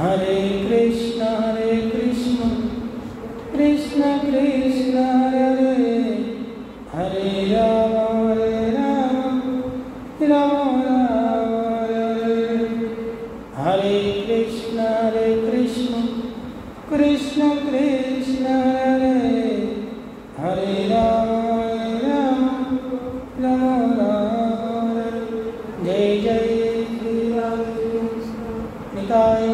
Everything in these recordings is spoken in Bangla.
हरे कृष्ण कृष्ण कृष्ण हरे हरे, हरे राम राम राम हरे हरे, हरे कृष्ण कृष्ण कृष्ण हरे हरे, हरे राम राम राम हरे। जय जय श्री राम निताय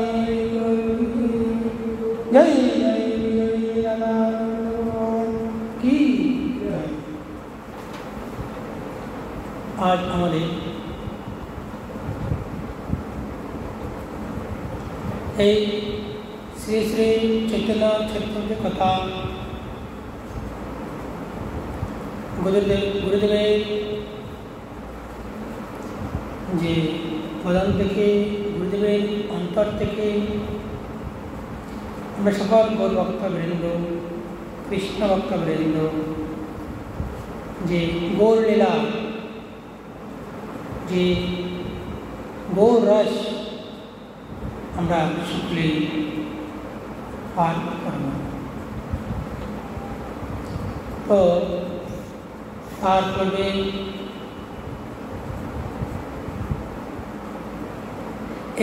जय जय राधा की जय। आज हमारे श्री श्री चैतन्य चरितामृत कथा गुरुदेव যে প্রধান থেকে গুরুদেবের অন্তর থেকে আমরা সকল গৌর ভক্তবৃন্দ কৃষ্ণ ভক্তবৃন্দ যে গৌর লীলা যে গৌর রস আমরা সকলেই পান করব। তো তার পূর্বে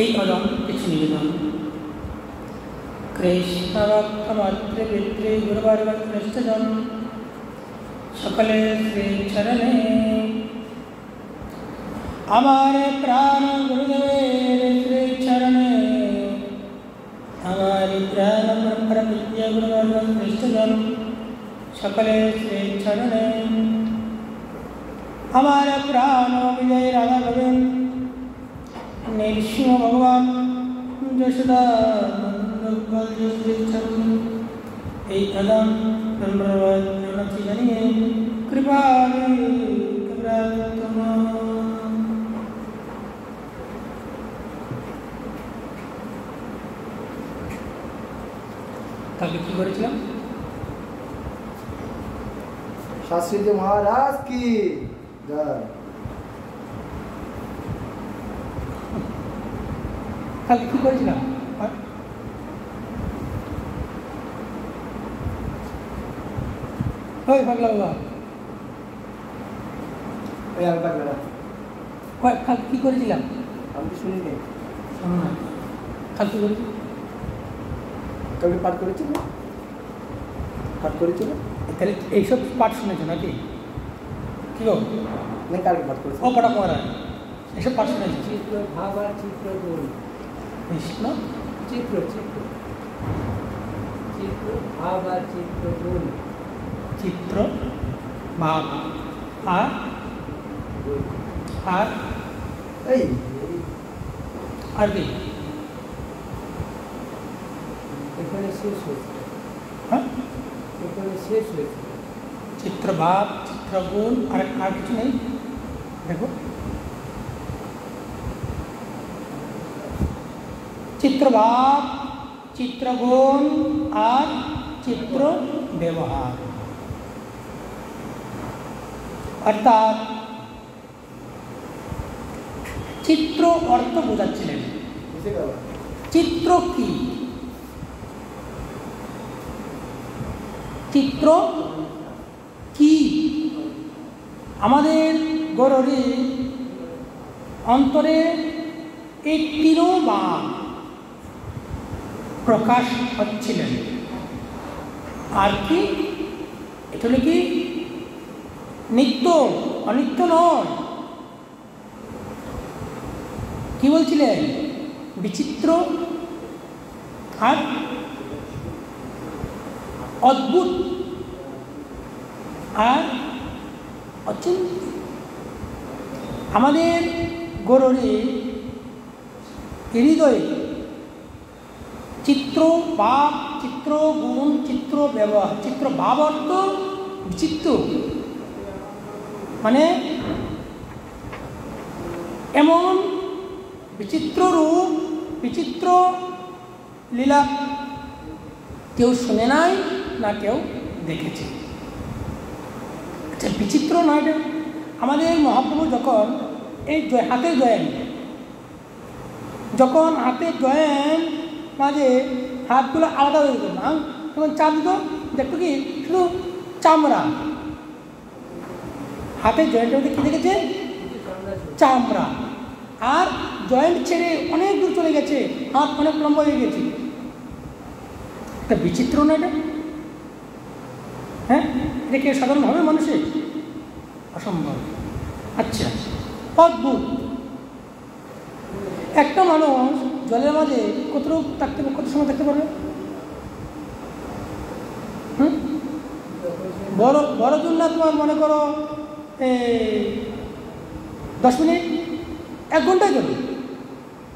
এই অদম কিছু নিবেদন। কৃষ্ণ ভক্ত মাতৃপিতৃ গুরুবর্গশ্রেষ্ঠজন সকলে শ্রী চরণে আমার প্রাণ গুরুদেবের শ্রী চরণে আমার প্রাণ ব্রহ্মবিদ্যা গুরুবর্গশ্রেষ্ঠজন সকলে শ্রী চরণে আমার প্রাণ বিজয় রাধা গোবিন্দ নৃসিংহ ভগবান যশোদা এই আদান প্রণতি জানিয়ে কৃপা কালকে কি করেছিলাম? শাস্ত্রী মহারাজ কি জয়। কালকে কি করেছিলাম? ওই পাগলা বাবা কাল কি করেছিলাম? আমি তো শুনিনি। শোনো না, কাল কি করেছি? কালকে পাঠ করেছিল, পাঠ করেছিল। তাহলে এইসব পাঠ শুনেছো নাকি? কি গো? না, কালকে পাঠ করেছি। ও পাঠা করা এসব পাঠ শুনেছি। চিত্র ভাব আর চিত্র গুণ। কৃষ্ণ চিত্র চিত্র চিত্র ভাব আর চিত্র গুণ। চিত্র ভাব আর আর এই আর কি এখানে শেষ হয়েছে। হ্যাঁ, এখানে শেষ হয়েছে। চিত্র ভাব চিত্রগুণ আর কিছু নেই। দেখো চিত্রভাব চিত্রগুণ আর চিত্র ব্যবহার, অর্থাৎ চিত্র অর্থ বোঝাচ্ছিলেন। চিত্র কি? চিত্র কি আমাদের গৌরী অন্তরে এই তিনবার প্রকাশ হচ্ছিলেন। আর কি এটা হলো কি নিত্য, অনিত্য নয়। কি বলছিলেন? বিচিত্র আর অদ্ভুত আর অচিন্ত। আমাদের গৌরী হৃদয়ে চিত্র ভাব চিত্র গুণ চিত্র ব্যবহার। চিত্র ভাব অর্থ বিচিত্র, মানে এমন বিচিত্র রূপ বিচিত্র লীলা কেউ শুনে নাই না কেউ দেখেছে। আচ্ছা, বিচিত্র নয় এটা। আমাদের মহাপ্রভু যখন এই হাতে জয়েন, যখন হাতে জয়েন মাঝে হাতগুলো আলাদা হয়ে যেত না, তখন চাপ দিত, দেখতো কি শুধু চামড়া, হাতের জয়েন্টের মধ্যে কী দেখেছে? চামড়া। আর জয়েন্ট ছেড়ে অনেক দূর চলে গেছে, হাত অনেক লম্বা হয়ে গেছে। একটা বিচিত্র না এটা? হ্যাঁ, এটা কি সাধারণ হবে মানুষের? অসম্ভব। আচ্ছা, অদ্ভুত। একটা মানুষ জলের মাঝে কতটুকু থাকতে, কত সময় থাকতে পারবে? বড় বড় জন্য তোমার মনে করো 10 মিনিট, 1 ঘন্টায় যাবে,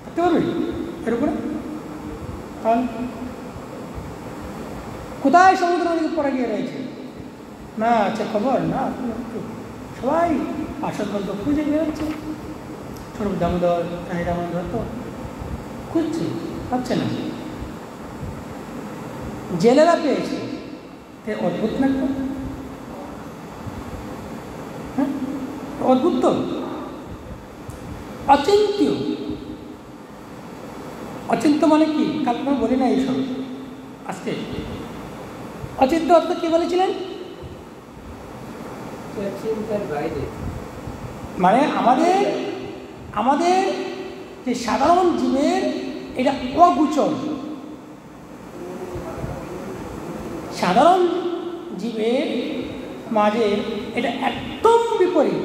থাকতে পারবে এর উপরে? তাহলে কোথায় সমুদ্রের দিকে পড়ে গিয়ে রয়েছে? না আছে খবর না, সবাই আসল গল্প খুঁজে বেরোচ্ছে। ছোট দামোদর, রানী দামোদর তো খুঁজছে, পাচ্ছে না, জেলেরা পেয়েছে। অদ্ভুত না? হ্যাঁ, অদ্ভুত তো, অচিন্ত্য। অচিন্ত্য মানে কি? কালকে আমি বলি না এইসব, আজকে অচিন্ত্য অর্থ কি বলেছিলেন? মানে আমাদের যে সাধারণ জীবের এটা অগোচর, সাধারণ জীবের মাঝে এটা একদম বিপরীত,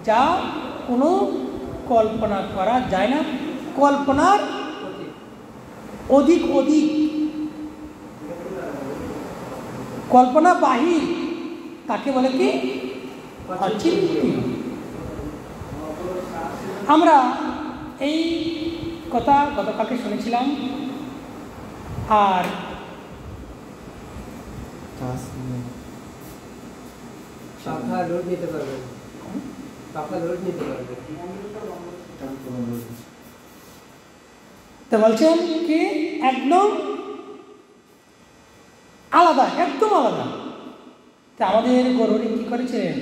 যা কোনো কল্পনা করা যায় না, কল্পনার অধিক কল্পনা বাহির, তাকে বলে কি? অচিন্ত্য। আমরা এই কথা গতকালকে শুনেছিলাম। আর তো বলছেন কি একদম আলাদা, একদম আলাদা। তা আমাদের গরুরে কি করেছিলেন?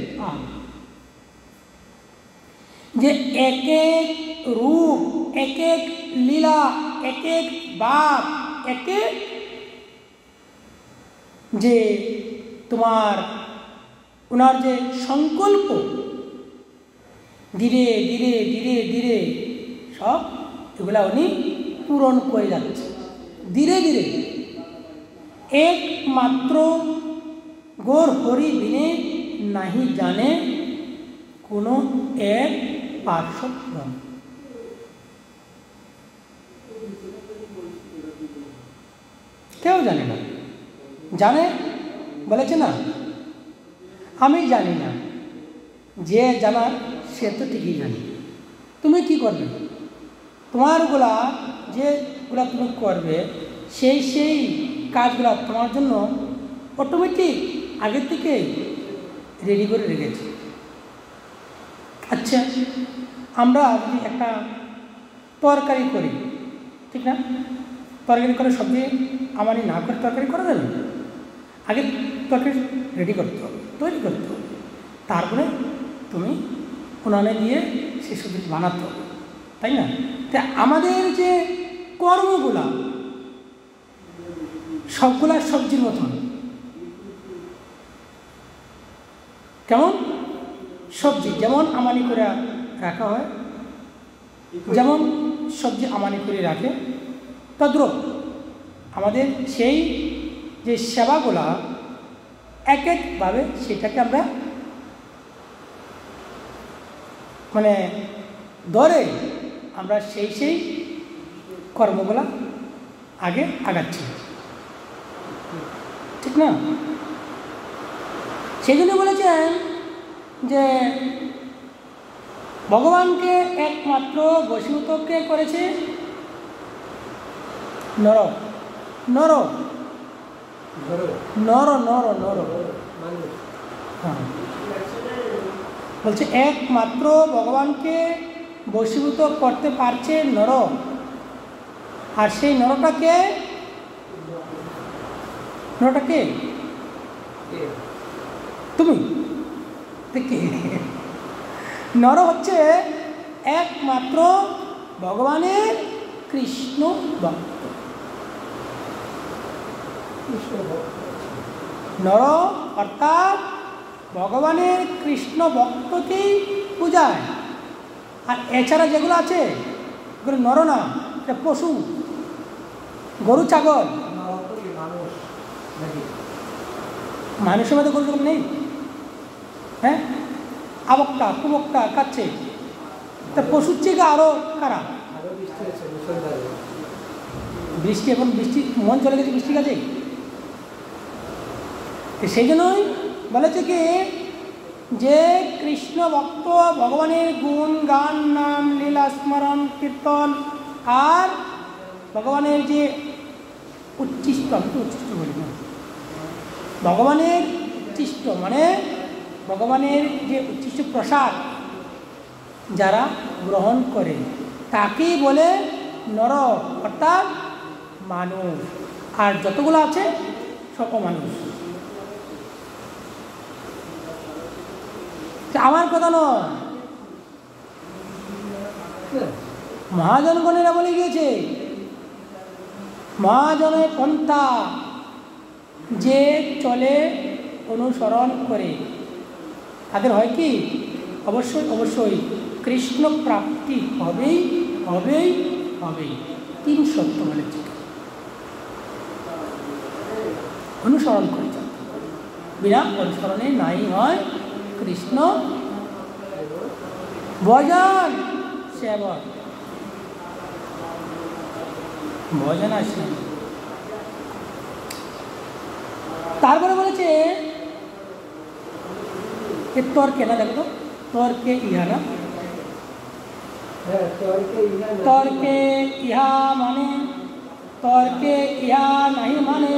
যে এক এক রূপ, এক এক লীলা, এক এক বাপ, এক এক যে তোমার ওনার যে সংকল্প, ধীরে ধীরে ধীরে ধীরে সব এগুলা উনি পূরণ করে যাচ্ছে ধীরে ধীরে। একমাত্র গোর হরি বিনে নাহি জানে কোনো এক পার্শ্বক্রম। কেউ জানে না। জানে বলেছে না, আমি জানি না, যে জানার সে তো ঠিকই জানে। তুমি কি করবে? তোমারগুলা যেগুলা তুমি করবে সেই কাজগুলা তোমার জন্য অটোমেটিক আগের থেকে রেডি করে রেখেছে। আচ্ছা, আমরা যদি একটা তরকারি করি, ঠিক না? তরকারি করে সবজি আমারই না করে তরকারি করা যাবে? আগে তরকারি রেডি করতে হবে, তৈরি করতে হবে, তারপরে তুমি উনানে দিয়ে সে সবজি বানাতে হবে, তাই না? তা আমাদের যে কর্মগুলা সবগুলা সবজির মতন। কেমন? সবজি যেমন আমানি করে রাখা হয়, যেমন সবজি আমানি করে রাখে, তদ্রূপ আমাদের সেই যে সেবাগুলা এক একভাবে সেটাকে আমরা মানে ধরে আমরা সেই কর্মগুলা আগে আগাচ্ছি, ঠিক না? সেই জন্য বলেছেন যে ভগবানকে একমাত্র বশীভূতকে করেছে নর নর নর নর নর হ্যাঁ, বলছে একমাত্র ভগবানকে বশীভূত করতে পারছে নর। আর সেই নরটাকে তুমি কে? নর হচ্ছে একমাত্র ভগবানের কৃষ্ণ ভক্ত। কৃষ্ণ ভক্ত নর অর্থাৎ ভগবানের কৃষ্ণ ভক্তকেই পূজায়। আর এছাড়া যেগুলো আছে এগুলো নর না, এটা পশু, গরু ছাগল। মানুষ নাকি? মানুষের মধ্যে গরু ছাগল নেই? হ্যাঁ, আবক্তা কুবক্তা কাচ্ছে, তা পশুর চেয়ে আরও খারাপ। আরো বৃষ্টি হয়েছে মুসলধারে। বৃষ্টি, এখন বৃষ্টি মন চলে গেছে বৃষ্টির কাছে। সেই জন্যই বলেছে কি যে কৃষ্ণ ভক্ত ভগবানের গুণ গান নাম লীলা স্মরণ কীর্তন আর ভগবানের যে উচ্ছিষ্ট, আমি তো উচ্ছিষ্ট বলি না, ভগবানের উচ্ছিষ্ট মানে ভগবানের যে উচ্ছিষ্ট প্রসাদ যারা গ্রহণ করে তাকেই বলে নর অর্থাৎ মানুষ। আর যতগুলো আছে সব মানুষ। আমার কথা নয়, মহাজনগণেরা বলে গিয়েছে, মহাজনের পন্থা যে চলে অনুসরণ করে তাদের হয় কি অবশ্যই অবশ্যই কৃষ্ণ প্রাপ্তি হবেই হবেই হবেই। 3 সত্য বলেছে, অনুসরণ করে বিনা অনুসরণে নাই হয় কৃষ্ণ ভজন সেবন। ভজন আসে। তারপরে বলেছে তর্কে না, দেখো তর্কে ইহা না, তর্কে ইহা মানে তর্কে ইহা নাহি মানে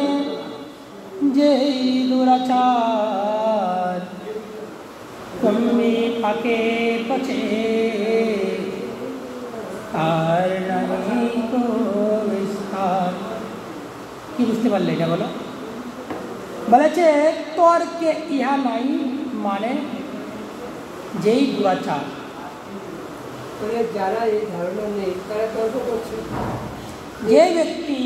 যেই দুরাচার কুম্ভি পাকে পছে আর নাহি কো বিস্তার। কি বুঝতে পারলে এটা বলো? বলেছে তর্কে ইহা নাই মানে যেই দুরাচার। যারা এই ধারণা নেই তারা তর্ক করছে। যে ব্যক্তি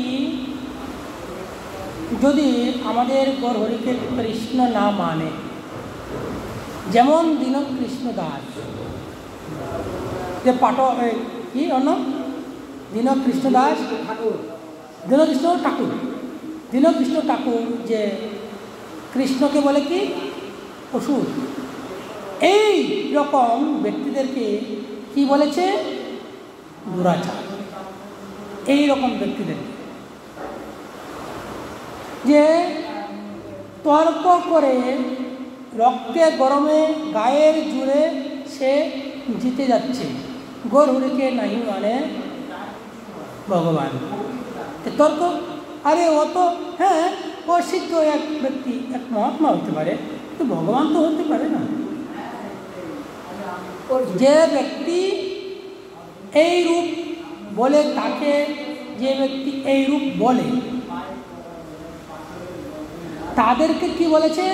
যদি আমাদের গৌরহরিকে কৃষ্ণ না মানে, যেমন দীনকৃষ্ণ দাস যে পাঠ কি অন্য দীনকৃষ্ণ দাস ঠাকুর, দীনকৃষ্ণ ঠাকুর, দীনকৃষ্ণ ঠাকুর যে কৃষ্ণকে বলে কি অসুর, এই রকম ব্যক্তিদেরকে কি বলেছে দুরাচার। এই রকম ব্যক্তিদের যে তর্ক করে রক্তে গরমে গায়ের জুড়ে সে জিতে যাচ্ছে, গৌরহরিকে নাই মানে ভগবান। তর্ক, আরে ও তো হ্যাঁ ও সিদ্ধ এক ব্যক্তি, এক মহাত্মা হতে পারে, কিন্তু ভগবান তো হতে পারে না। যে ব্যক্তি এই রূপ বলে তাকে, যে ব্যক্তি এই রূপ বলে তাদেরকে কি বলেছে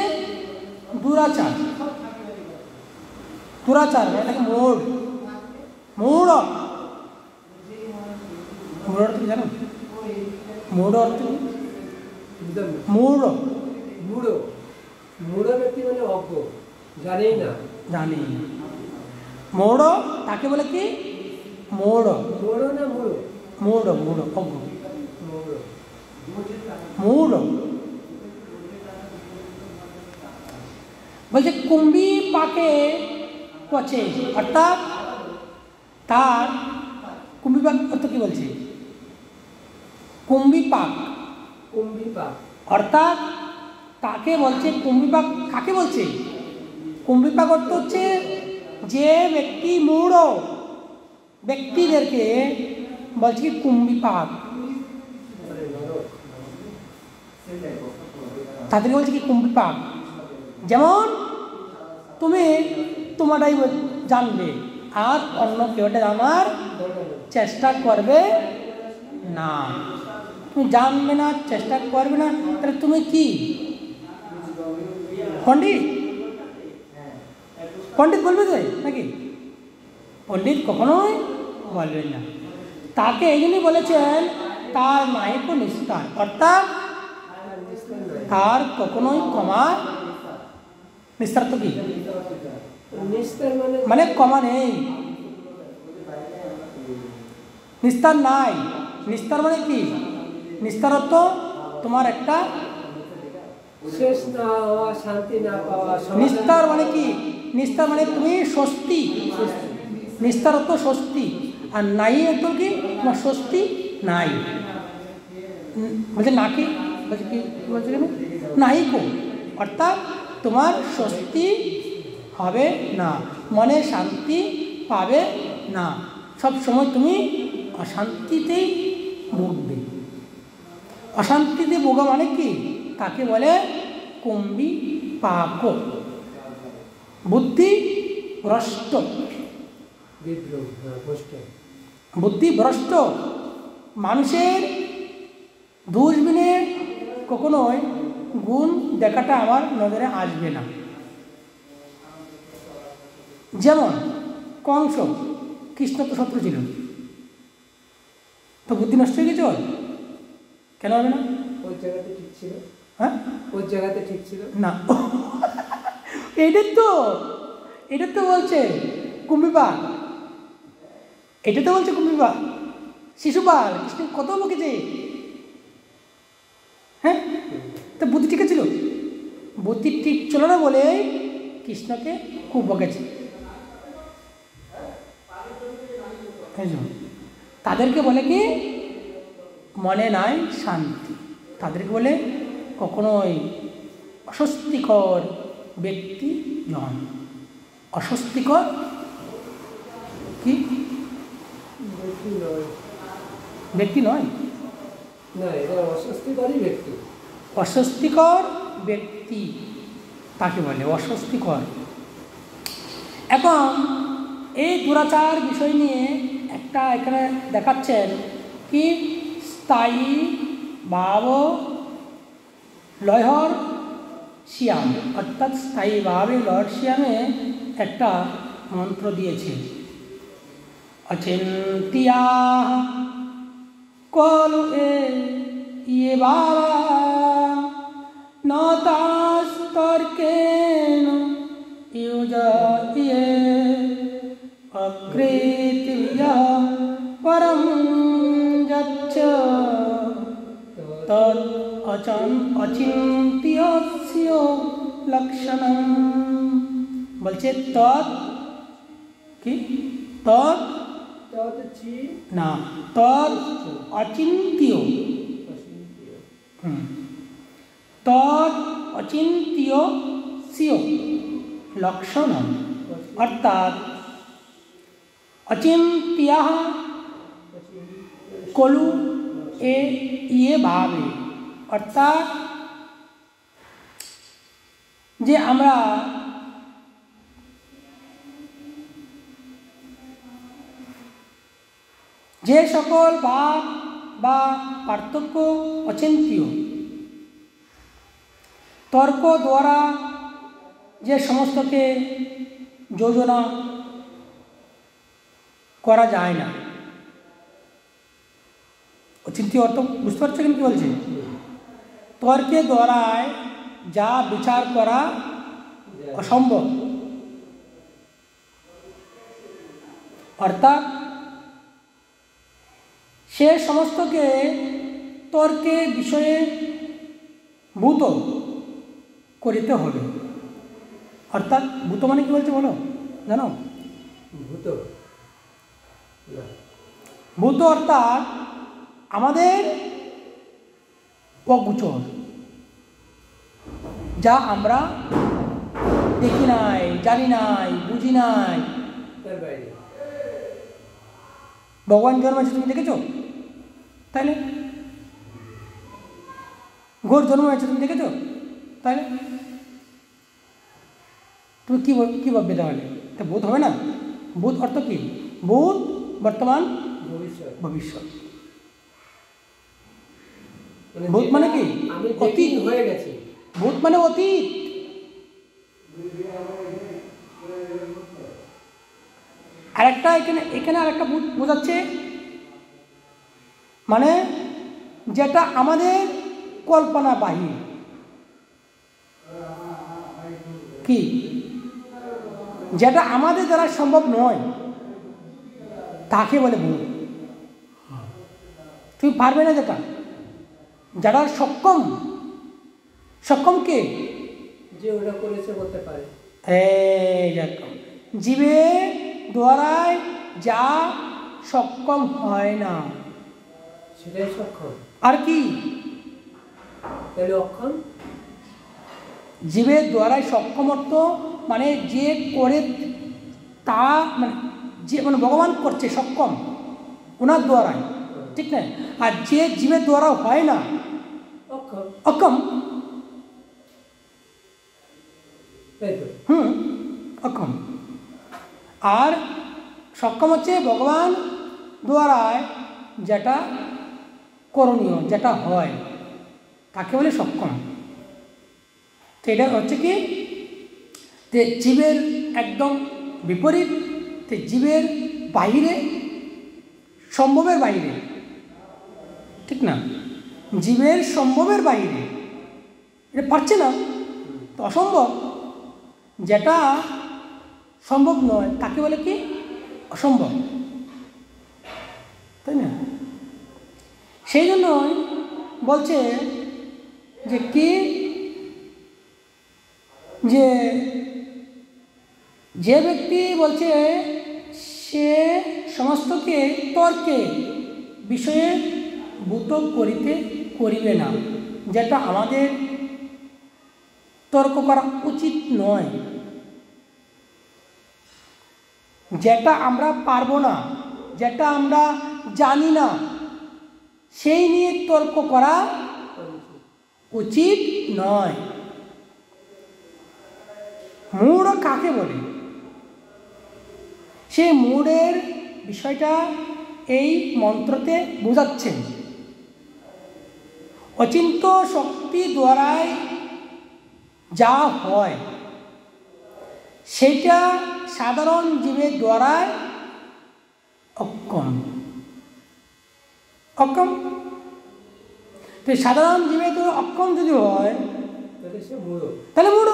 দুরাচার। দুরাচার মানে তাকে মূঢ়, মূঢ়, মূঢ় অর্থ কি জানো? মূঢ় অর্থ মূঢ়, মূঢ়, মূঢ় ব্যক্তি মানে অজ্ঞ, জানেই না, জানি মূঢ় তাকে বলে কি মূঢ়। মূঢ় না মূঢ়? মূঢ়, মূঢ় অজ্ঞ, মূঢ়, মূঢ়। বলছে কুম্ভি পাকে পচে, অর্থাৎ তার কুম্ভি পাক অর্থ কি বলছে? কুম্ভি পাক, কুম্ভি পাক অর্থাৎ কাকে বলছে? কুম্ভি পাক কাকে বলছে? কুম্ভি পাক অর্থ হচ্ছে যে ব্যক্তি মূঢ় ব্যক্তিদেরকে বলছে কি কুম্ভি পাক, তাদেরকে বলছে কি কুম্ভি পাক। যেমন তুমি তোমারটাই জানবে আর অন্য কেউটা জানার চেষ্টা করবে না। তুমি জানবে না, চেষ্টা করবে না, তাহলে তুমি কি পণ্ডিত? পণ্ডিত বলবে তো নাকি? পণ্ডিত কখনোই বলবেন না। তাকে এই জন্যই বলেছেন তার নায়ক নিস্তার, অর্থাৎ তার কখনোই কমা নিস্তার তো কি নিস্তার মানে মানে কমা নেই, নিস্তার নাই। নিস্তার মানে কি? নিস্তার অর্থ তোমার একটা শেষ না হওয়া, শান্তি না পাওয়া, নিস্তার মানে কি? নিস্তার মানে তুমি স্বস্তি, নিস্তার অর্থ স্বস্তি, আর নাই অর্থ কি তোমার স্বস্তি নাই। বলছে না কি বলছে কি বলছে কেন নাই কো, অর্থাৎ তোমার স্বস্তি হবে না, মনে শান্তি পাবে না, সব সময় তুমি অশান্তিতেই ভুগবে। অশান্তিতে ভোগা মানে কি? তাকে বলে কুম্ভি পাক, বুদ্ধি ভ্রষ্ট, বুদ্ধি ভ্রষ্ট। মানুষের দূরবীনে কখনোই গুণ দেখাটা আমার নজরে আসবে না। যেমন কংস, কৃষ্ণ তো শত্রু ছিল, তো বুদ্ধি নষ্ট হয়ে গেছে ওর, কেন হবে না? ওই জায়গাতে ঠিক ছিল, হ্যাঁ ওই জায়গাতে ঠিক ছিল না। এটা তো বলছে কুম্ভীপাক, এটা তো বলছে কুম্ভীপাক। শিশুপাল কৃষ্ণ কত বকেছে, হ্যাঁ তো বুদ্ধি ঠিক ছিল, বুদ্ধি ঠিক ছিল না বলে কৃষ্ণকে খুব বকেছে। তাদেরকে বলে কি মনে নাই শান্তি, তাদেরকে বলে কখনোই অস্বস্তিকর ব্যক্তি জন। অস্বস্তিকর কি ব্যক্তি নয়, না এটা অস্বস্তিকরই ব্যক্তি, অস্বস্তিকর ব্যক্তি তাকে বলে অস্বস্তিকর। এখন এই দুরাচার বিষয় নিয়ে একটা এখানে দেখাচ্ছেন কি স্থায়ী ভাব লহর শ্যাম, অর্থাৎ স্থায়ীভাবে লহর শ্যামে একটা মন্ত্র দিয়েছে। অচিন্তিয়া কলু ইয়ে বাবা নতাস্তর্কেন ইউজয়ে অকৃতিভ্যঃ পরম যচ্ছ তদ অচিন্ত্যস্য লক্ষণম। বলছে তদ কি তদ না, তদ অচিন্ত্য, তদ অচিন্ত্যস্য লক্ষণম, অর্থাৎ অচিন্ত্যः কলু ইয়ে ভাবে, অর্থাৎ যে আমরা যে সকল ভাব বা পার্থক্য অচিন্ত্য, তর্ক দ্বারা যে সমস্তকে যোজনা করা যায় না। অচিন্ত্য অর্থ বুঝতে পারছেন কি বলছে? তর্কের দ্বারায় যা বিচার করা অসম্ভব, অর্থাৎ সে সমস্তকে তর্কে বিষয়ে ভূত করিতে হবে। অর্থাৎ ভূত মানে কি বলছে বলো, জানো? ভূত ভূত অর্থাৎ আমাদের অগোচর, যা আমরা দেখি নাই, জানি নাই, বুঝি নাই। তার বাইরে ভগবান জন্মেছে তুমি দেখেছো? তাইলে ঘোর জন্ম হয়েছে তুমি দেখেছো? তাইলে তুমি কি ভাববে তাহলে? তা ভূত হবে না? ভূত অর্থ কি? ভূত বর্তমান ভবিষ্যৎ। ভূত মানে কি? অতীত হয়ে গেছে। ভূত মানে অতীত। আরেকটা এখানে আরেকটা ভূত বোঝাচ্ছে, মানে যেটা আমাদের কল্পনা বাহির, কি যেটা আমাদের দ্বারা সম্ভব নয় তাকে বলে মূঢ়। তুমি পারবে না যেটা, যারা সক্ষম, সক্ষম কে? যে ওটা করেছে বলতে পারে। এই দেখো, জীবের দ্বারায় যা সক্ষম হয় না সেটাই সক্ষম। আর কি? তাহলে অক্ষম। জীবের দ্বারাই সক্ষম অর্থ মানে যে করে তা মানে যে মানে ভগবান করছে সক্ষম ওনার দ্বারাই, ঠিক না? আর যে জীবের দ্বারা হয় না অক্ষম। অক্ষম। তাই তো। অক্ষম। আর সক্ষম হচ্ছে ভগবান দ্বারায় যেটা করণীয়, যেটা হয় তাকে বলে সক্ষম। তো এটা হচ্ছে কি যে জীবের একদম বিপরীত, যে জীবের বাহিরে, সম্ভবের বাহিরে, ঠিক না? জীবের সম্ভবের বাহিরে, এটা পারছে না তো অসম্ভব। যেটা সম্ভব নয় তাকে বলে কি? অসম্ভব, তাই না? সেই জন্যই বলছে যে কি যে যে ব্যক্তি বলছে সে সমস্তকে তর্কে বিষয়ে ভূত করিবে না, যেটা আমাদের তর্ক করা উচিত নয়। যেটা আমরা পারবো না, যেটা আমরা জানি না, সেই নিয়ে তর্ক করা উচিত নয়। মূঢ় কাকে বলে? সেই মূঢ়ের বিষয়টা এই মন্ত্রতে বোঝাচ্ছেন। অচিন্ত শক্তি দ্বারাই যা হয় সেটা সাধারণ জীবের দ্বারাই অক্ষম। অক্ষম তো সাধারণ জীবের দ্বারা অক্ষম যদি হয় তাহলে মূঢ়।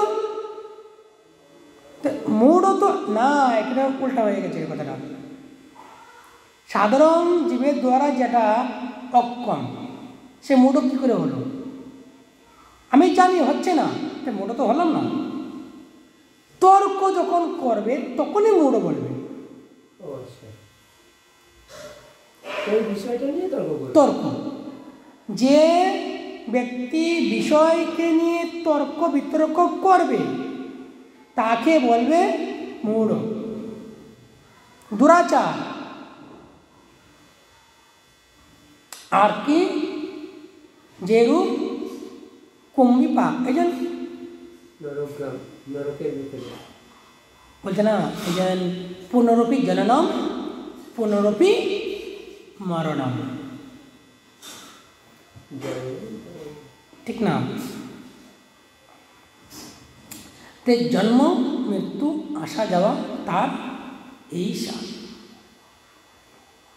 মূঢ় তো না, এটা উল্টা হয়ে গেছে কথাটা। সাধারণ জীবের দ্বারা যেটা অক্ষম সে মূঢ় কী করে হলো? আমি জানি হচ্ছে না, মূঢ় তো হলাম না। তর্ক যখন করবে তখনই মূঢ় বলবে। তর্ক যে ব্যক্তি বিষয়কে নিয়ে তর্ক বিতর্ক করবে তাকে বলবে মূঢ়। দুরাচার আর কি যেরূপ কুম্ভিপা, এই জন্য বলছে না, এই যেন পুনরূপী জননম পুনরূপী মরণম, ঠিক না? তে জন্ম মৃত্যু আসা যাওয়া তার এই সাথ,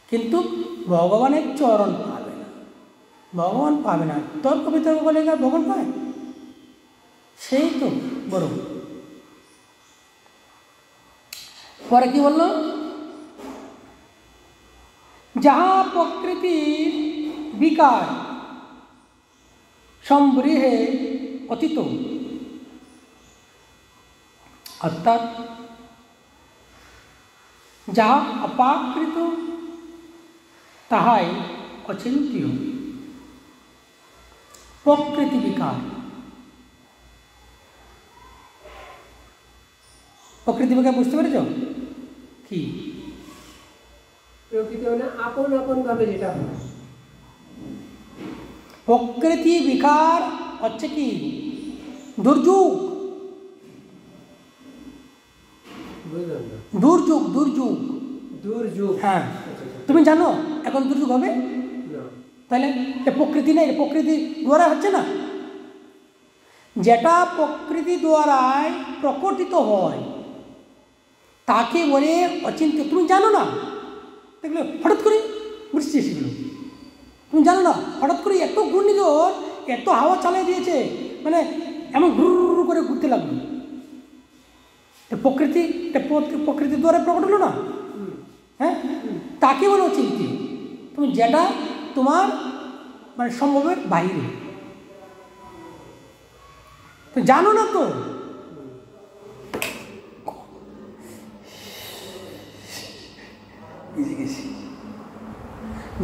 কিন্তু ভগবানের চরণ পাবে না, ভগবান পাবে না। তর্ক বিতর্ক বলে ভগবান পায়, সেই তো বড়। পরে কি বলল? যাহা প্রকৃতির বিকার সম্বৃহে অতীত, অর্থাৎ যাহা অপাকৃত তাহাই অচিন্তীয়। প্রকৃতি বিকার, প্রকৃতি বিকার বুঝতে পেরেছ কি? প্রকৃতি মানে আপন আপন ভাবে যেটা হয়। প্রকৃতি বিকার হচ্ছে কি? দুর্যোগ, দুর্যোগ, দুর্যোগ, দুর্যোগ। হ্যাঁ, তুমি জানো এখন দুর্যোগ হবে? তাহলে প্রকৃতি নেই, প্রকৃতি দ্বারা হচ্ছে না। যেটা প্রকৃতি দ্বারাই প্রকটিত হয় তাকে বলে অচিন্ত্য। তুমি জানো না, দেখলে হঠাৎ করে বৃষ্টি এসে গেল, তুমি জানো না, হঠাৎ করে এত ঘূর্ণিঝড়, এত হাওয়া চালিয়ে দিয়েছে, মানে এমন ঘুর করে ঘুরতে লাগলো, প্রকৃতির দ্বারা প্রকট হলো না? হ্যাঁ, তাকে বলো অচিন্ত্য। তুমি যেটা তোমার মানে সম্ভবের বাইরে, তো জানো না তো।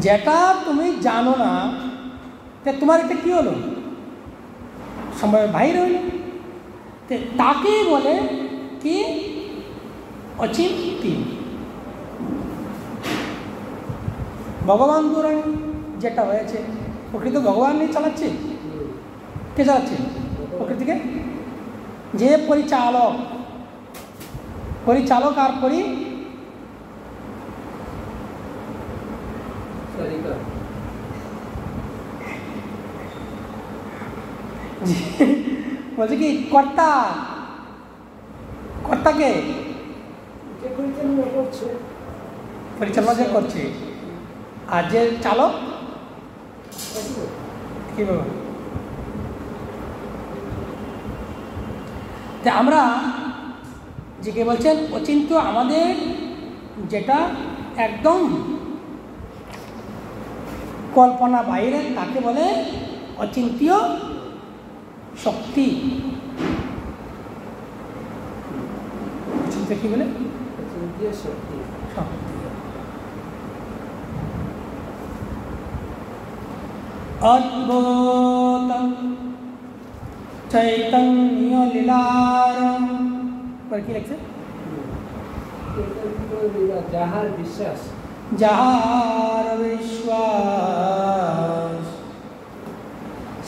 যেটা তুমি জানো না তোমার এটা কি হলো? সম্ভবের বাইরে হইল। তাকে বলে কি? অচিন্ত্য। ভগবান দ্বারা যেটা হয়েছে, প্রকৃত ভগবান নিয়ে চালাচ্ছে। কে চালাচ্ছে প্রকৃতিকে? যে পরিচালক আর বলছে কি কর্তাকে পরিচালনা যে করছে, আর যে চালক কি বাবা? আমরা যে কে বলছেন অচিন্ত্য, আমাদের যেটা একদম কল্পনা বাইরে, তাকে বলে অচিন্ত্য শক্তি। অচিন্ত্য কি বলে? শক্তি। অদ্ভুত চৈতন্য লীলার পর কি লিখছে? যাহার বিশ্বাস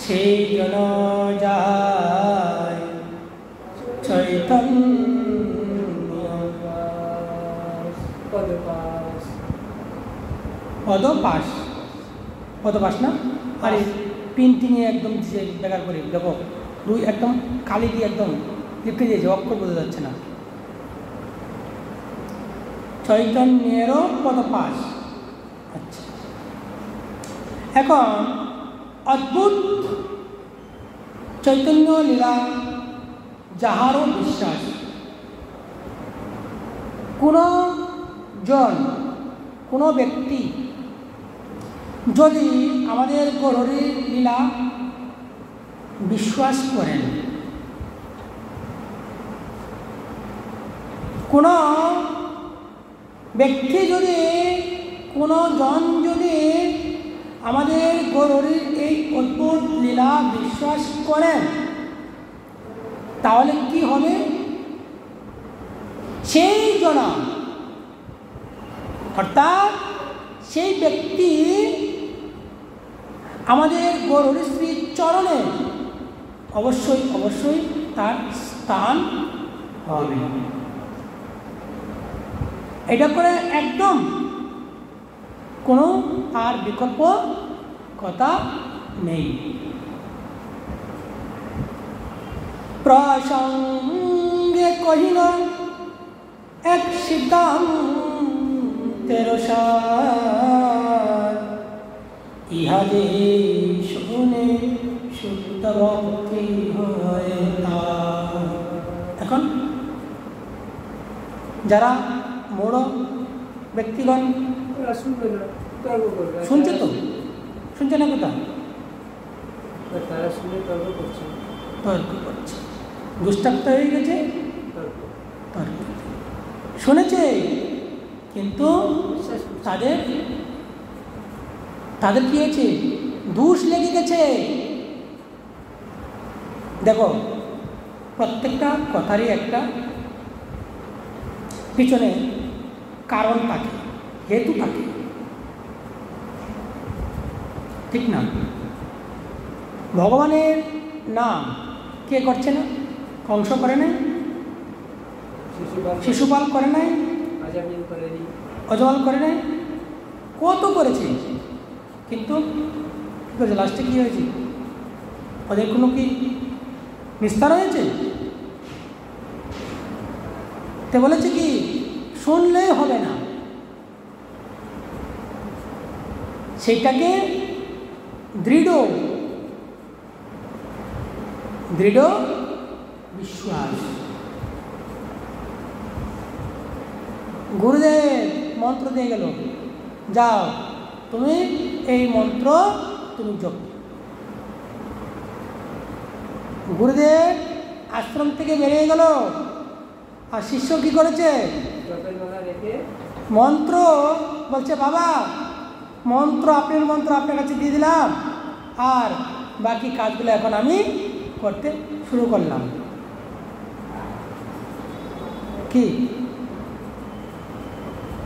সেই জন যায় চৈতন্য পদপাস না? আরে প্রিন্টিংয়ে একদম বেকার করে দেখো, দুই একদম কালি দিয়ে একদম লিখে দিয়েছে, অক্ষর বোঝা যাচ্ছে না। চৈতন্যেরও পদপাস। আচ্ছা, এখন অদ্ভুত চৈতন্য লীলা যাহারও বিশ্বাস। কোনো জন, কোনো ব্যক্তি যদি আমাদের গৌরীর লীলা বিশ্বাস করেন, কোনো ব্যক্তি যদি, কোনো জন যদি আমাদের গৌরীর এই অদ্ভুত লীলা বিশ্বাস করেন, তাহলে কি হবে? সেই জন অর্থাৎ সেই ব্যক্তি আমাদের গৌরীর শ্রী চরণে অবশ্যই তার স্থান হবে। এটা করে একদম কোনো আর বিকল্প কথা নেই। প্রসঙ্গে কহিল এক সিদ্ধান্তের সার, ইহা যে শুনে শুদ্ধ ভক্তি হয় না। এখন যারা বড় ব্যক্তিগণ শুনছে তো, শুনছে না কোথাও? তারা শুনে তর্ক করছে, দুষ্টাক্ত হয়ে গেছে, শুনেছে কিন্তু তাদের কি হয়েছে? দোষ লেগে গেছে। দেখো, প্রত্যেকটা কথারই একটা পিছনে কারণ থাকে, হেতু থাকে, ঠিক না? ভগবানের নাম কে করছে না? কংস করে নাই, শিশুপাল করে নাই, অজল করে নাই, কত করেছে, কিন্তু লাস্টে কি হয়েছে? ওদের কোনো কি নিস্তার হয়েছে? তে বলেছে কি শুনলেই হবে না, সেইটাকে দৃঢ় বিশ্বাস গুরুদেব মন্ত্র দিয়ে গেল, যাও তুমি এই মন্ত্র তুমি জপ। গুরুদেব আশ্রম থেকে বেরিয়ে গেল, আর শিষ্য কি করেছে? মন্ত্র বলছে, বাবা মন্ত্র আপনার মন্ত্র আপনার কাছে দিয়ে দিলাম, আর বাকি কাজগুলো এখন আমি করতে শুরু করলাম। কি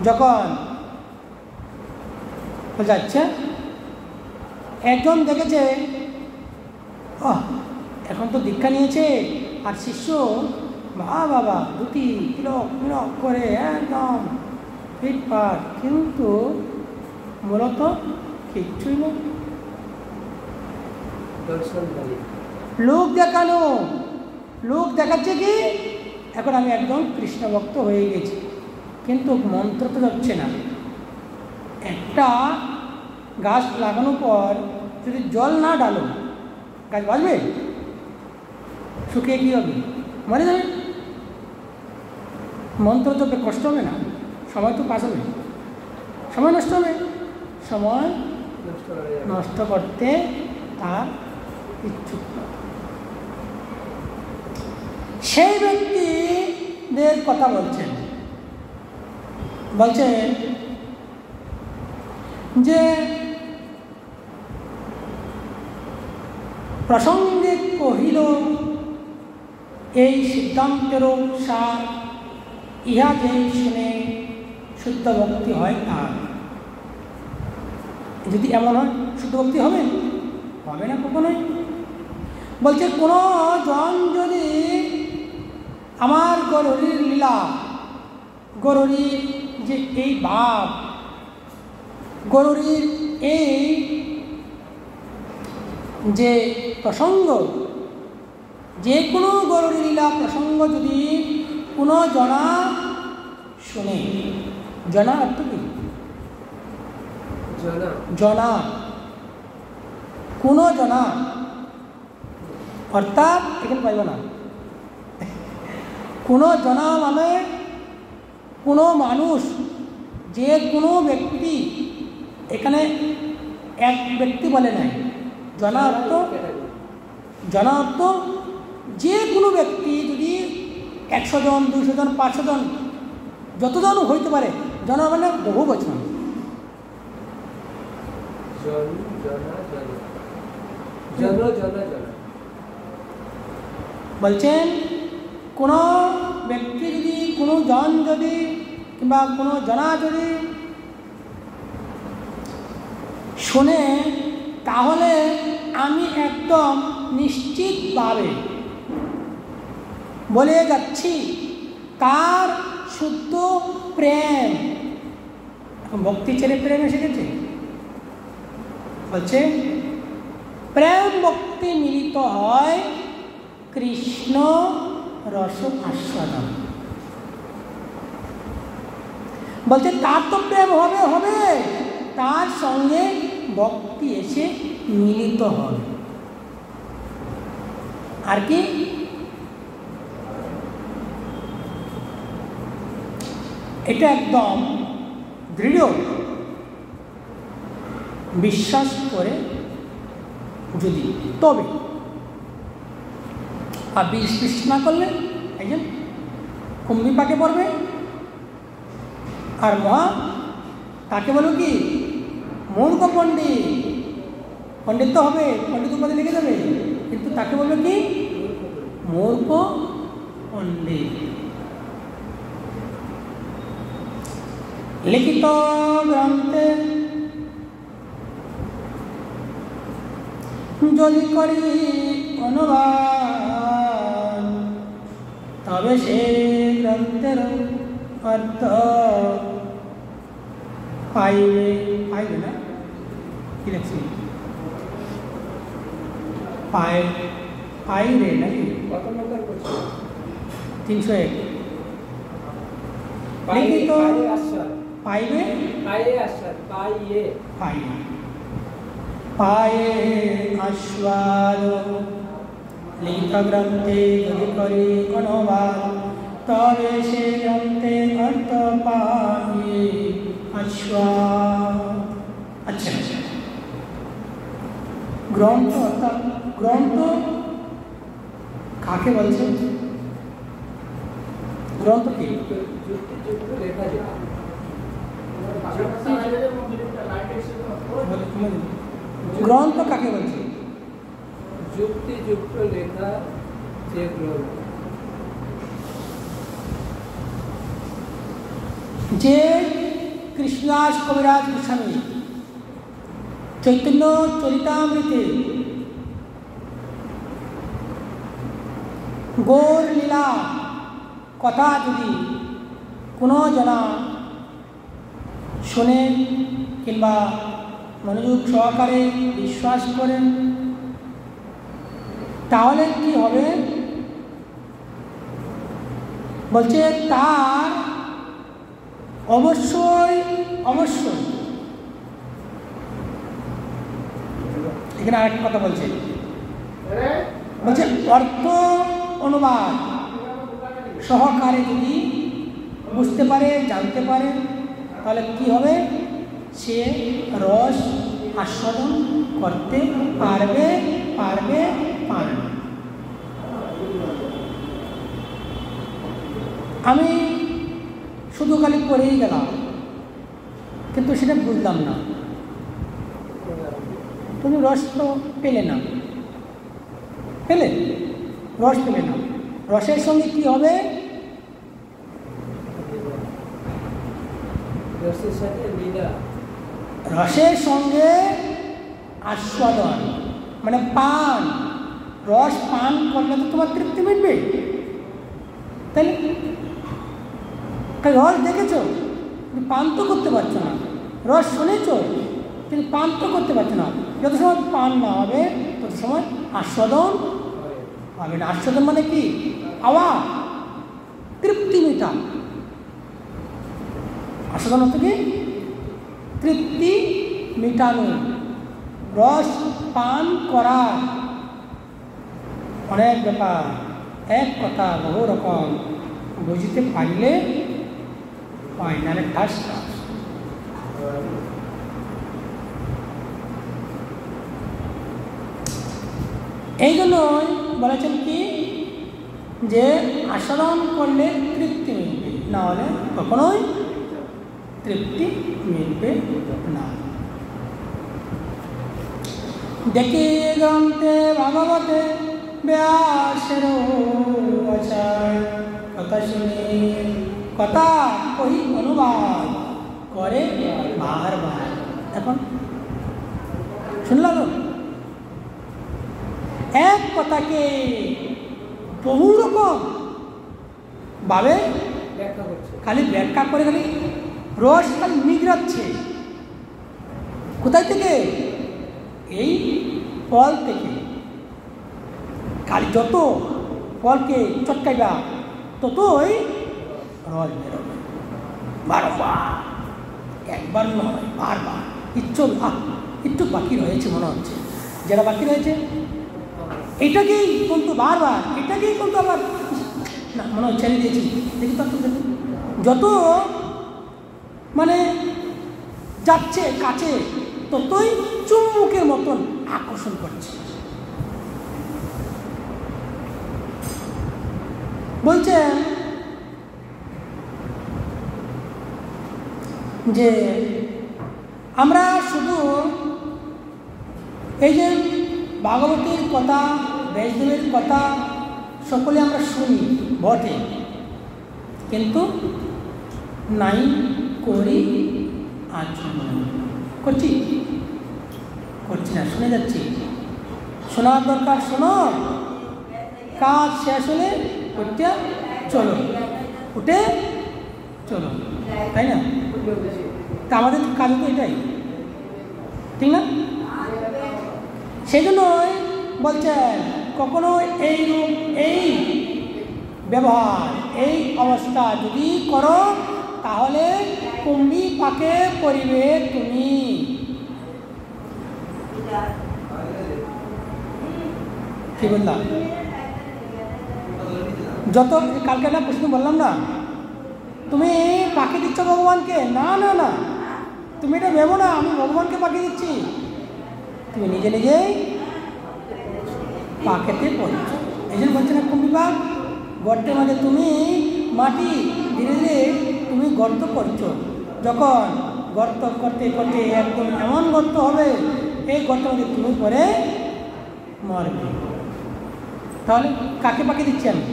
যখন যাচ্ছে একজন দেখেছে এখন তো দীক্ষা নিয়েছে, আর শিষ্য বাবা দুটি তিলক মিলক করে একদম ফিটফাট, কিন্তু মূলত কিচ্ছুই নেই, লোক দেখানো। লোক দেখাচ্ছে কি এখন আমি একদম কৃষ্ণ ভক্ত হয়ে গেছি, কিন্তু মন্ত্র তো যাচ্ছে না। একটা গাছ লাগানোর পর যদি জল না ডালো গাছ বাঁচবে? শুকিয়ে কী হবে? মরে যাবে। মন্ত্র তো কষ্ট হবে না, সময় তো পাস হবে, সময় নষ্ট হবে, সময় নষ্ট করতে তার ইচ্ছুক। সেই ব্যক্তিদের কথা বলছেন যে প্রসঙ্গে কহিল এই সিদ্ধান্তেরও সার, ইহা যে শুনে শুদ্ধ ভক্তি হয় তার। যদি এমন হয় শুদ্ধ ভক্তি হবে? হবে না কখনোই। বলছে কোনো জন যদি আমার গরুরীর লীলা, গরুরীর যে এই ভাব, গরুরীর এই যে প্রসঙ্গ, যে কোনো গরুরী লীলা প্রসঙ্গ যদি কোনো জনা শুনে, জনা অর্থ কি? জনা, কোনো জনা অর্থাৎ এখানে পাইব না, কোনো জনা মানে কোনো মানুষ, যে কোনো ব্যক্তি, এখানে এক ব্যক্তি বলে নাই। জনা অর্থ যে কোনো ব্যক্তি, যদি 100 জন 200 জন 500 জন যতজন হইতে পারে, জনা মানে বহু বচন। বলছেন কোনো ব্যক্তি যদি, কোনো জন যদি, কিংবা কোনো জনা যদি শুনে, তাহলে আমি একদম নিশ্চিতভাবে বলে যাচ্ছি তার শুদ্ধ প্রেম। ভক্তি ছেড়ে প্রেম এসে গেছে। বলছে প্রেম ভক্তি মিলিত হয় কৃষ্ণ রস আস্বাদন। বলছে তার তো প্রেম হবে, তার সঙ্গে ভক্তি এসে মিলিত হবে। আর কি? এটা একদম দৃঢ় বিশ্বাস করে যদি, তবে। আর বিশ্বাস না করলে একজন কুম্ভী পাকে পড়বে, আর মহা তাকে বলো কি মূর্খ পণ্ডিত। পণ্ডিত তো হবে, পণ্ডিত উপাধি লিখে দেবে, কিন্তু তাকে বলবে কি মূর্খ পণ্ডিত। লিখিত গ্রন্থে যদি করি অনুবাদ, তবে সে গ্রন্থের অর্থ পাইবে না। কি লিখছি? পাইবে নাকি? 301 লিখিত পাইবে, পায়ে আস্বাদ। লিখিত গ্রন্থে যদি করি অনুবাদ, তবে সে গ্রন্থে অর্থ পাইয়ে আচ্ছা, গ্রন্থ অর্থাৎ গ্রন্থ কাকে বলছে? গ্রন্থ কি? গ্রন্থ কাকে বলছে? যুক্তিযুক্ত লেখা যে গ্রন্থ, যে কৃষ্ণদাস কবিরাজ গোস্বামী চৈতন্য চরিতামৃতে গৌর লীলা কথা যদি কোনো জনা শোনে কিংবা মনোযোগ সহকারে বিশ্বাস করেন, তাহলে কি হবে? বলছে তার অবশ্যই এখানে আরেকটা কথা বলছে অর্থ অনুবাদ সহকারে যদি বুঝতে পারে, জানতে পারে, তাহলে কি হবে? সে রস আস্বাদন করতে পারবে। আমি শুধু খালি পড়েই গেলাম, কিন্তু সেটা বুঝলাম না, তুমি রস তো পেলে না, রস পেলে না। রসের সঙ্গে কি হবে? রসের সঙ্গে আস্বাদন মানে পান। রস পান করলে তো তোমার তৃপ্তি মিটবে, তাই রস দেখেছো কিন্তু পান তো করতে পারছো না, রস শুনেছো কিন্তু পান তো করতে পারছো না। যত সময় পান না হবে তত সময় আস্বাদন হবে না। আস্বাদন মানে কি? আওয়া তৃপ্তি মেটা। আস্বাদন হচ্ছে কি? তৃপ্তি মেটানো। রস পান করা অনেক ব্যাপার, এক কথা বহু রকম, বুঝতে পারলে ফাইনালে ঠাস। এই জন্যই বলেছেন কি যে আস্বাদন করলে তৃপ্তি মিলবে, না হলে কখনোই তৃপ্তি মিলবে না। দেখি গ্রন্থে ভাগবতে ব্যাসের কথা শুনে কথা কহি অনুবাদ করে বারবার। এখন শুনলাম এক কথাকে বহু রকম ভাবে খালি ব্যাখ্যা করে, খালি রস খালি নিগড়াচ্ছে। কোথায় থেকে? এই ফল থেকে। খালি যত ফলকে চটকাইবা ততই রস বেরোবে বারবার, একবার নয় বারবার। একটু বাকি রয়েছে মনে হচ্ছে, যারা বাকি রয়েছে এটাকেই কিন্তু বারবার, এটাকেই কিন্তু আবার না মনে হয় ছেড়ে দিয়েছি। দেখি তো দেখুন, যত মানে যাচ্ছে কাছে ততই চুম্বকের মতন আকর্ষণ করছে। বলছেন যে আমরা শুধু এই যে ভাগবতের কথা, ব্যাসদেবের কথা সকলে আমরা শুনি বটে, কিন্তু নাই করি আচরণ। করছি না, শুনে যাচ্ছি। শোনার দরকার শোনো, কাজ শেষ হলে উঠতে চলো, উঠে চলো, তাই না? তা আমাদের কাজ তো এটাই, ঠিক না? সেই জন্যই বলছেন কখনো এই রূপ, এই ব্যবহার, এই অবস্থা যদি করো তাহলে কুম্ভী পাকে পরিবে তুমি। কি বললাম? যত কালকে একটা প্রশ্ন বললাম না, তুমি পাখি দিচ্ছ ভগবানকে, না না না, তুমি এটা ভেবো না আমি ভগবানকে পাখি দিচ্ছি, তুমি নিজে নিজেই পাখিতে পড়ছ। এই জন্য বলছেন কোন বিভাগ, গর্তের মাঝে তুমি মাটি ধীরে ধীরে তুমি গর্ত করছো, যখন গর্ত করতে করতে একদম এমন গর্ত হবে, এই গর্তের মধ্যে তুমি পরে মরবে। তাহলে কাকে পাখি দিচ্ছি আমি?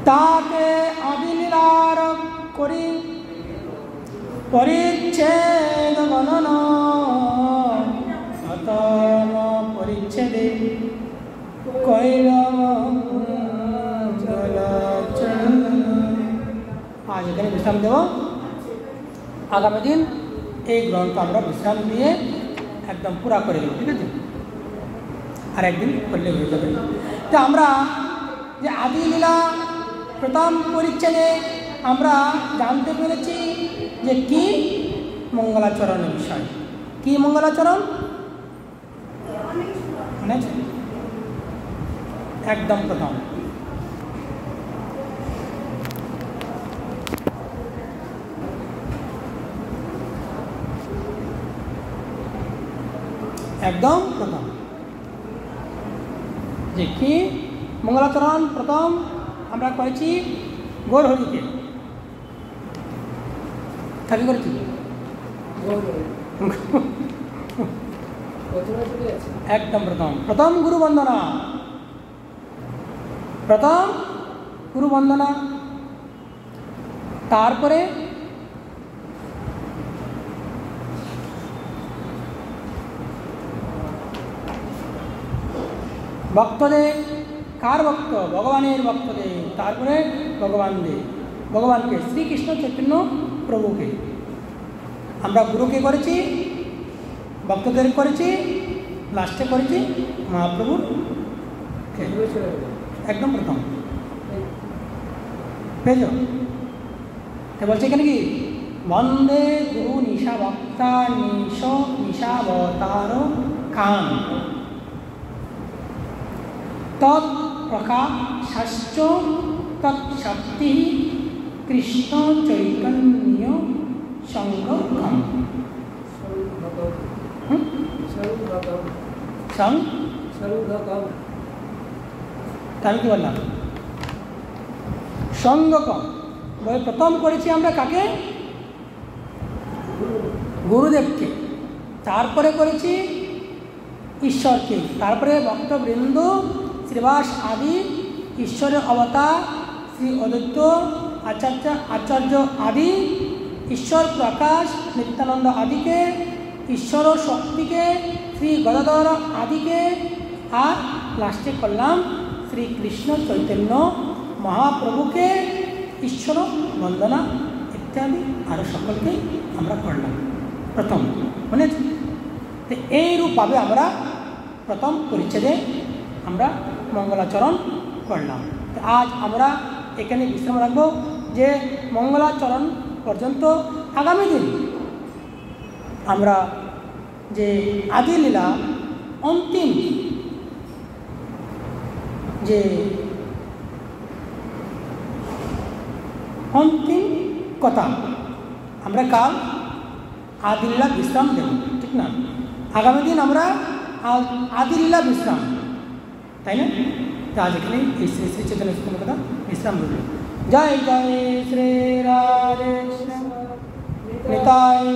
তাকে আদিলীলার করি পরিচ্ছেদ গণন অতম পরিচ্ছেদে কৈলম জলচল। আজ এখানে বিশ্রাম দেব, আগামী দিন এই গ্রন্থ আমরা বিশ্রাম দিয়ে একদম পুরা করে দেব, ঠিক আছে? আর একদিন করলে হয়ে যাবে। তো আমরা যে আদিলীলা প্রথম পরিচ্ছেদে আমরা জানতে পেরেছি যে কি মঙ্গলাচরণের বিষয়। কি মঙ্গলাচরণ? মনে আছে? একদম প্রথম একদম প্রথম যে কি মঙ্গলাচরণ প্রথম আমরা করেছি গৌর হরিকে থাকি করেছি একদম প্রথম গুরু বন্দনা, প্রথম গুরু বন্দনা, তারপরে ভক্তদের, কার ভক্ত? ভগবানের ভক্তদের, তারপরে ভগবানকে শ্রীকৃষ্ণ চৈতন্য প্রভুকে। আমরা গুরুকে করেছি, ভক্তদের করেছি, লাস্টে করেছি মহাপ্রভুর। একদম প্রথম পেয়েছ? বলছে এখানে কি বন্দে গুরু নিশা ভক্তা নিশাবতার কান তৎপ্রকাশাশ্চ তৎশক্তি কৃষ্ণ চৈতন্য সংঘম। আমি কি বললাম? সঙ্গকম বলে প্রথম করেছি আমরা কাকে? গুরুদেবকে, তারপরে করেছি ঈশ্বরকে, তারপরে ভক্তবৃন্দ শ্রীবাস আদি ঈশ্বরের অবতার শ্রী অদ্বৈত আচার্য আদি ঈশ্বর প্রকাশ নিত্যানন্দ আদিকে, ঈশ্বর শক্তিকে, শ্রী গদাধর আদিকে, আর লাস্টে করলাম শ্রীকৃষ্ণ চৈতন্য মহাপ্রভুকে ঈশ্বর বন্দনা ইত্যাদি আরও সকলকেই আমরা করলাম প্রথম। মানে এইরূপভাবে আমরা প্রথম পরিচ্ছেদে আমরা মঙ্গলাচরণ করলাম। আজ আমরা এখানে বিশ্রাম রাখব, যে মঙ্গলাচরণ পর্যন্ত আগামী দিন আমরা যে আদিলীলা অন্তিম যে অন্তিম কথা আমরা কাল আদিলীলা বিশ্রাম দেব, ঠিক না? আগামী দিন আমরা আদিলীলা বিশ্রাম, তাই না? আজ এখানে এই শ্রী শ্রী চৈতন্য কথা বিশ্রাম দেব। জয় জয় শ্রী রাধে নিতাই।